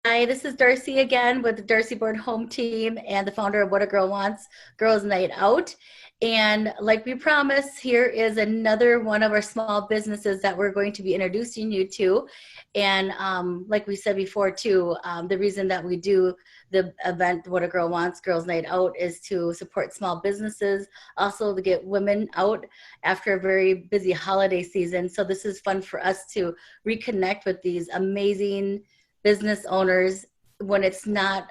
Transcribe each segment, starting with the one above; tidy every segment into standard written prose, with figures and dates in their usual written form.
Hi, this is Darcy again with the Darcy Board Home Team and the founder of What a Girl Wants, Girls Night Out. And like we promised, here is another one of our small businesses that we're going to be introducing you to. And like we said before too, the reason that we do the event What a Girl Wants, Girls Night Out is to support small businesses, also to get women out after a very busy holiday season. So this is fun for us to reconnect with these amazing business owners when it's not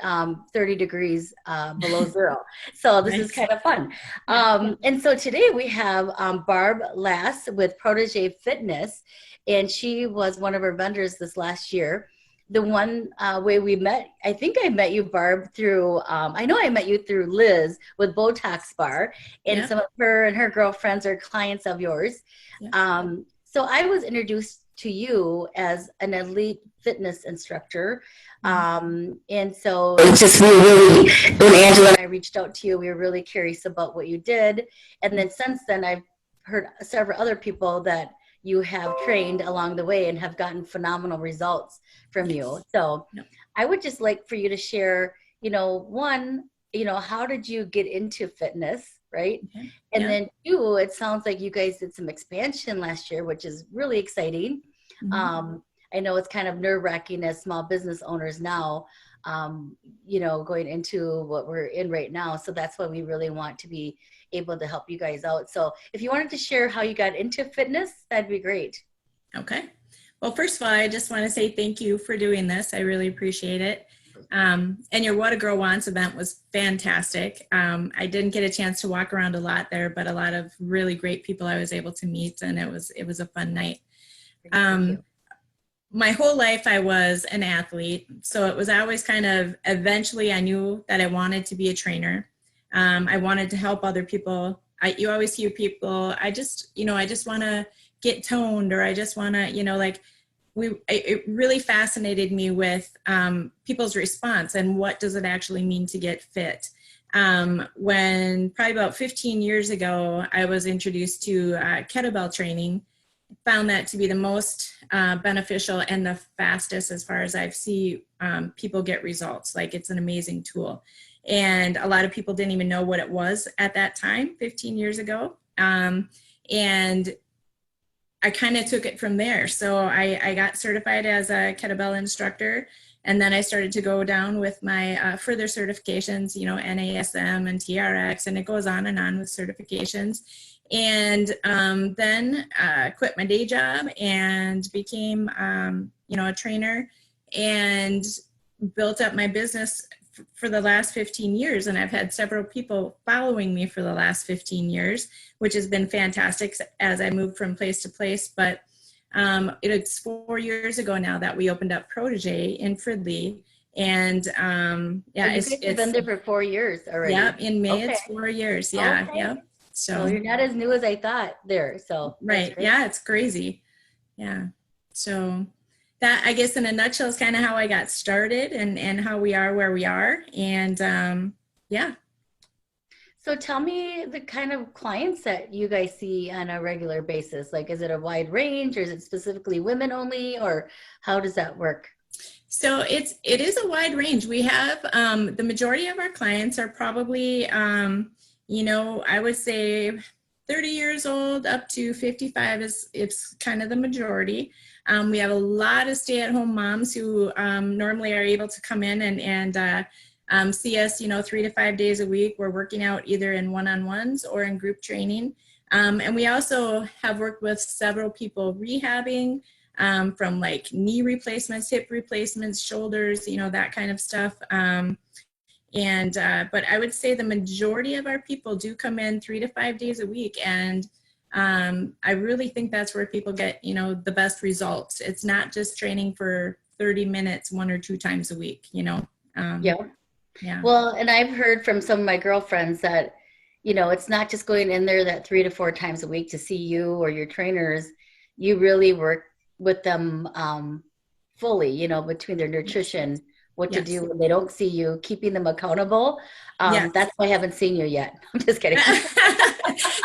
30 degrees below zero. So this is Nice. kind of fun. Yeah. And so today we have Barb Lass with Protege Fitness, and she was one of our vendors this last year. The one way we met, I think I met you, Barb, through, I know I met you through Liz with Botox Bar, and Yeah. some of her and her girlfriends are clients of yours. Yeah. So I was introduced to you as an elite fitness instructor. Mhm. And so it's just we really, when Angela and I reached out to you, we were really curious about what you did. And then since then, I've heard several other people that you have trained along the way and have gotten phenomenal results from you. Yes. So Yep. I would just like for you to share, one, how did you get into fitness, right? Okay. And Yeah. then two, it sounds like you guys did some expansion last year, which is really exciting. Mhm. Um, I know it's kind of nerve wracking as small business owners now, going into what we're in right now. So that's why we really want to be able to help you guys out. So if you wanted to share how you got into fitness, that'd be great. Okay. Well, first of all, I just want to say thank you for doing this. I really appreciate it. And your What a Girl Wants event was fantastic. I didn't get a chance to walk around a lot there, but a lot of really great people I was able to meet, and it was a fun night. Thank you. Um, my whole life I was an athlete, so it was always kind of, eventually I knew that I wanted to be a trainer. I wanted to help other people. You always hear people, I just want to get toned, or I just want to, it really fascinated me with people's response and what does it actually mean to get fit. When probably about 15 years ago, I was introduced to kettlebell training, found that to be the most beneficial and the fastest as far as I've seen people get results. Like, it's an amazing tool. And a lot of people didn't even know what it was at that time, 15 years ago. And I kind of took it from there. So I got certified as a kettlebell instructor. And then I started to go down with my further certifications, NASM and TRX, and it goes on and on with certifications. And then quit my day job and became, a trainer, and built up my business for the last 15 years. And I've had several people following me for the last 15 years, which has been fantastic as I moved from place to place. But it's 4 years ago now that we opened up Protege in Fridley. And Oh, yeah, you guys have been it's, there for 4 years yeah, already. in May Okay. it's 4 years. Yeah. Okay. Yeah. So So, you're not as new as I thought there. So that's right. great. Yeah, it's crazy. Yeah. So that, I guess, in a nutshell, is kind of how I got started, and how we are where we are. And yeah. So tell me the kind of clients that you guys see on a regular basis. Like, is it a wide range, or is it specifically women only, or how does that work? So it is a wide range. We have the majority of our clients are probably, I would say 30 years old up to 55 is it's kind of the majority. We have a lot of stay-at-home moms who normally are able to come in and see us, 3 to 5 days a week. We're working out either in one-on-ones or in group training. And we also have worked with several people rehabbing, from like knee replacements, hip replacements, shoulders, that kind of stuff. But I would say the majority of our people do come in 3 to 5 days a week. And I really think that's where people get, the best results. It's not just training for 30 minutes, 1 or 2 times a week. Um, Yeah. yeah. Well, and I've heard from some of my girlfriends that, it's not just going in there that 3 to 4 times a week to see you or your trainers. You really work with them fully, between their Yes. nutrition, what to Yes. do when they don't see you, keeping them accountable. Yes. That's why I haven't seen you yet. I'm just kidding.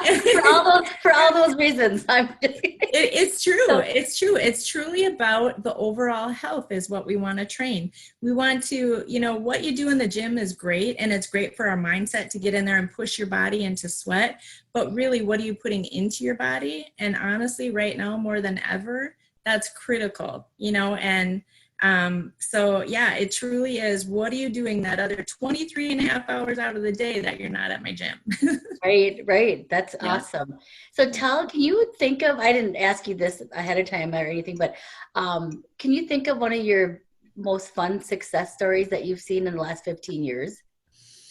For all those reasons. I'm just It's true. so, It's true. It's truly about the overall health is what we want to train. We want to, what you do in the gym is great, and it's great for our mindset to get in there and push your body into sweat. But really, what are you putting into your body? And honestly, right now, more than ever, that's critical, and so yeah, it truly is. What are you doing that other 23 and a half hours out of the day that you're not at my gym? right. That's Yeah. awesome. So can you think of, I didn't ask you this ahead of time or anything, but can you think of one of your most fun success stories that you've seen in the last 15 years?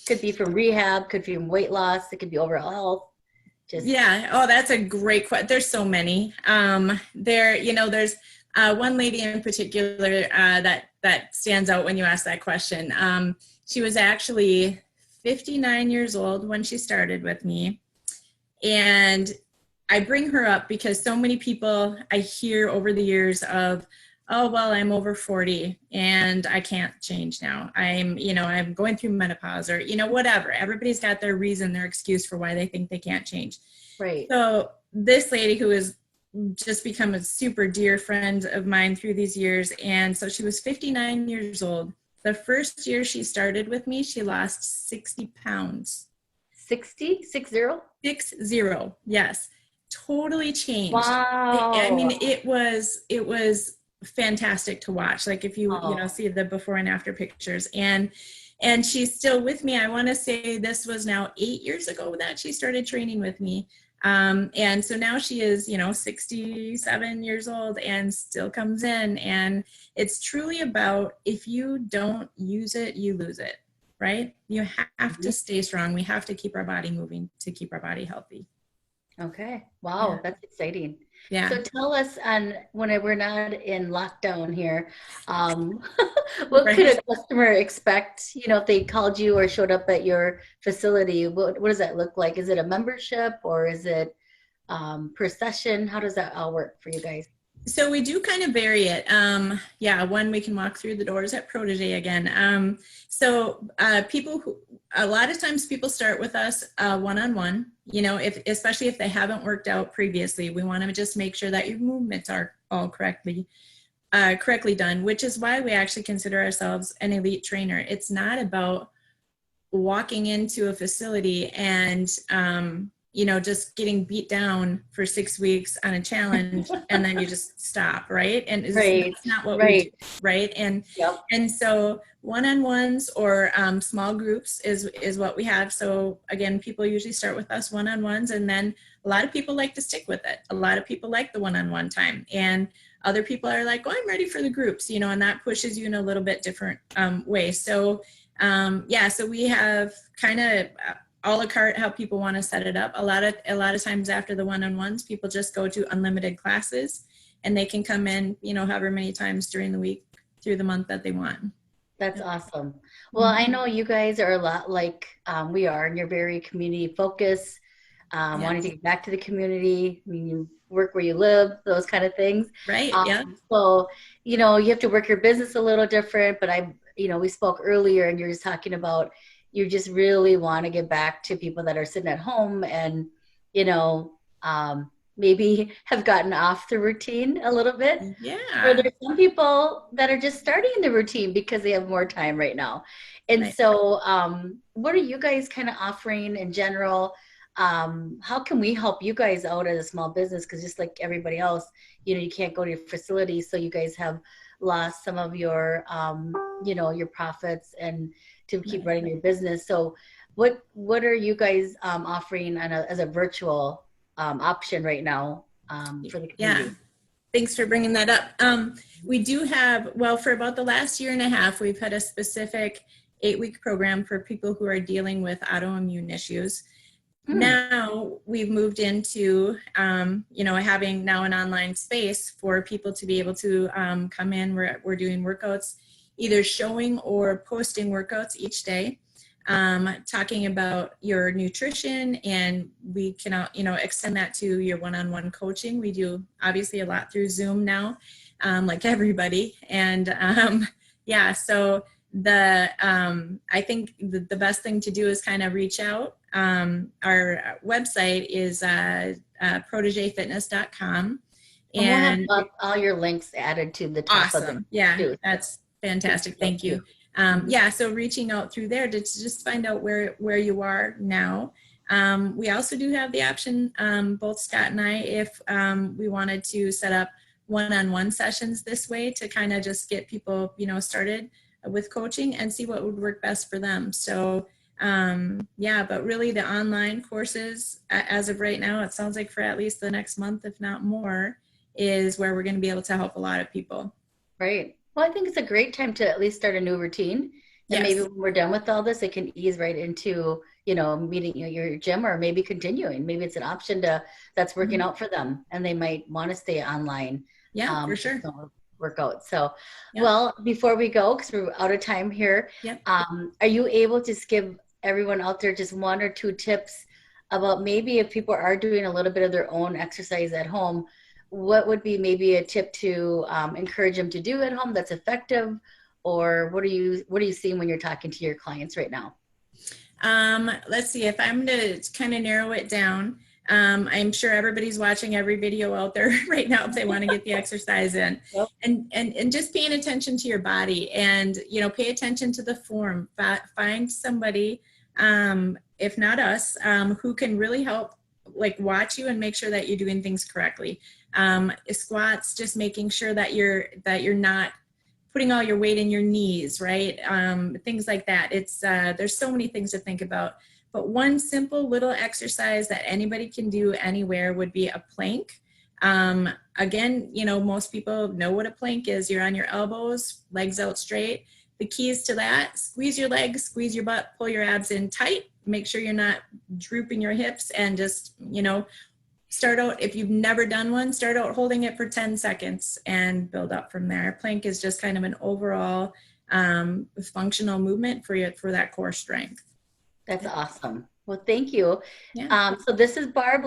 Could be from rehab, could be from weight loss, it could be overall health. Yeah. Oh, that's a great question. There's so many. There's one lady in particular that stands out when you ask that question. She was actually 59 years old when she started with me. And I bring her up because so many people I hear over the years of, oh, well, I'm over 40 and I can't change now. I'm going through menopause or, whatever. Everybody's got their reason, their excuse for why they think they can't change. Right. So this lady who has just become a super dear friend of mine through these years. And so she was 59 years old. The first year she started with me, she lost 60 pounds. 60? 60? 60, yes. Totally changed. Wow. I mean, it was fantastic to watch. Like if you see the before and after pictures, and she's still with me. I want to say this was now 8 years ago that she started training with me. And so now she is, 67 years old and still comes in. And it's truly about, if you don't use it, you lose it, right? You have to stay strong. We have to keep our body moving to keep our body healthy. Okay. Wow. Yeah. That's exciting. Yeah. So tell us when we're not in lockdown here, what could a customer expect, if they called you or showed up at your facility? What does that look like? Is it a membership or is it per session? How does that all work for you guys? So we do kind of vary it. When we can walk through the doors at Protege again. A lot of times people start with us one-on-one, especially if they haven't worked out previously. We want to just make sure that your movements are all correctly done, which is why we actually consider ourselves an elite trainer. It's not about walking into a facility and just getting beat down for 6 weeks on a challenge and then you just stop, right? And it's not what we do, right? And and so one-on-ones or small groups is what we have. So again, people usually start with us one-on-ones, and then a lot of people like to stick with it. A lot of people like the one-on-one time, and other people are like, oh, I'm ready for the groups, and that pushes you in a little bit different way. So so we have kind of a la carte how people want to set it up. A lot of times after the one-on-ones, people just go to unlimited classes, and they can come in, however many times during the week through the month that they want. That's awesome. Well, I know you guys are a lot like we are, and you're very community focused, wanting to get back to the community. I mean, you work where you live, those kind of things. Right. So, you have to work your business a little different, but we spoke earlier and you're just talking about, you just really want to get back to people that are sitting at home and, maybe have gotten off the routine a little bit. Yeah. Or there's some people that are just starting the routine because they have more time right now. And so what are you guys kind of offering in general? How can we help you guys out as a small business? Because just like everybody else, you can't go to your facility. So you guys have lost some of your, your profits and to keep running your business. So what are you guys offering as a virtual option right now for the community? Yeah, thanks for bringing that up. We do have, for about the last year and a half, we've had a specific 8-week program for people who are dealing with autoimmune issues. Now we've moved into, having now an online space for people to be able to come in. We're doing workouts, either showing or posting workouts each day, talking about your nutrition, and we can, extend that to your one-on-one coaching. We do obviously a lot through Zoom now, like everybody. And so I think the best thing to do is kind of reach out. Our website is protegefitness.com. And we'll have all your links added to the top of it. Awesome. Yeah, too. that's fantastic. Thank you. Yeah, so reaching out through there to just find out where you are now. We also do have the option, both Scott and I, if we wanted to set up one-on-one sessions this way to kind of just get people, started with coaching and see what would work best for them. So yeah, but really the online courses as of right now, it sounds like for at least the next month, if not more, is where we're going to be able to help a lot of people. Right. Well, I think it's a great time to at least start a new routine. And maybe when we're done with all this, it can ease right into, meeting your gym, or maybe continuing. Maybe it's an option that's working out for them, and they might want to stay online. Yeah, for sure. Work out. So, well, before we go, because we're out of time here, are you able to give everyone out there just one or two tips about maybe if people are doing a little bit of their own exercise at home, what would be maybe a tip to encourage them to do at home that's effective? Or what are you seeing when you're talking to your clients right now? Let's see, if I'm to kind of narrow it down, I'm sure everybody's watching every video out there right now if they want to get the exercise in. Yep. And just paying attention to your body, and pay attention to the form. Find somebody, if not us, who can really help, like watch you and make sure that you're doing things correctly. Squats, just making sure that you're not putting all your weight in your knees, right? Things like that. It's there's so many things to think about. But one simple little exercise that anybody can do anywhere would be a plank. Again, most people know what a plank is. You're on your elbows, legs out straight. The keys to that: squeeze your legs, squeeze your butt, pull your abs in tight. Make sure you're not drooping your hips, and just, start out, if you've never done one, start out holding it for 10 seconds and build up from there. Plank is just kind of an overall functional movement for that core strength. That's awesome. Well, thank you. Yeah. So this is Barb.